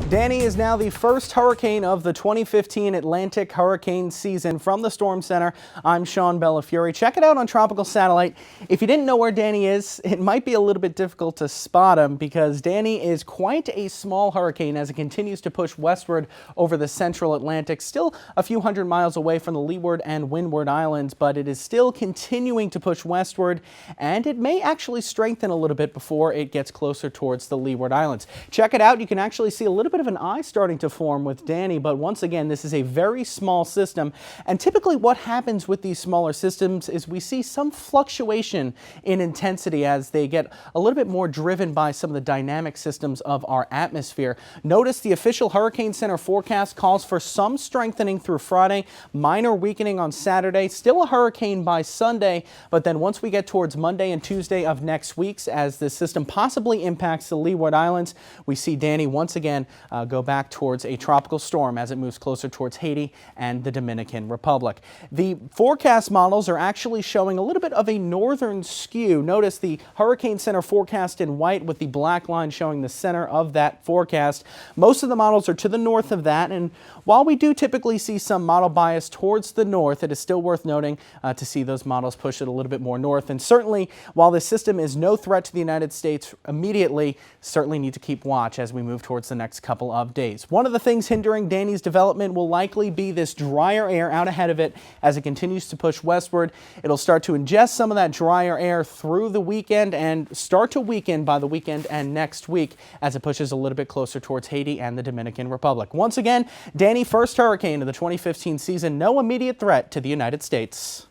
Danny is now the first hurricane of the 2015 Atlantic hurricane season. From the Storm Center, I'm Sean Bellafiore. Check it out on Tropical Satellite. If you didn't know where Danny is, it might be a little bit difficult to spot him because Danny is quite a small hurricane as it continues to push westward over the central Atlantic. Still a few hundred miles away from the Leeward and Windward Islands, but it is still continuing to push westward, and it may actually strengthen a little bit before it gets closer towards the Leeward Islands. Check it out. You can actually see a little bit of an eye starting to form with Danny, but once again, this is a very small system, and typically what happens with these smaller systems is we see some fluctuation in intensity as they get a little bit more driven by some of the dynamic systems of our atmosphere. Notice the official Hurricane Center forecast calls for some strengthening through Friday, minor weakening on Saturday, still a hurricane by Sunday, but then once we get towards Monday and Tuesday of next week, as the system possibly impacts the Leeward Islands, we see Danny once again go back towards a tropical storm as it moves closer towards Haiti and the Dominican Republic. The forecast models are actually showing a little bit of a northern skew. Notice the Hurricane Center forecast in white with the black line showing the center of that forecast. Most of the models are to the north of that, and while we do typically see some model bias towards the north, it is still worth noting to see those models push it a little bit more north. And certainly, while this system is no threat to the United States immediately, certainly need to keep watch as we move towards the next couple of days. One of the things hindering Danny's development will likely be this drier air out ahead of it as it continues to push westward. It'll start to ingest some of that drier air through the weekend and start to weaken by the weekend and next week as it pushes a little bit closer towards Haiti and the Dominican Republic. Once again, Danny, first hurricane of the 2015 season, no immediate threat to the United States.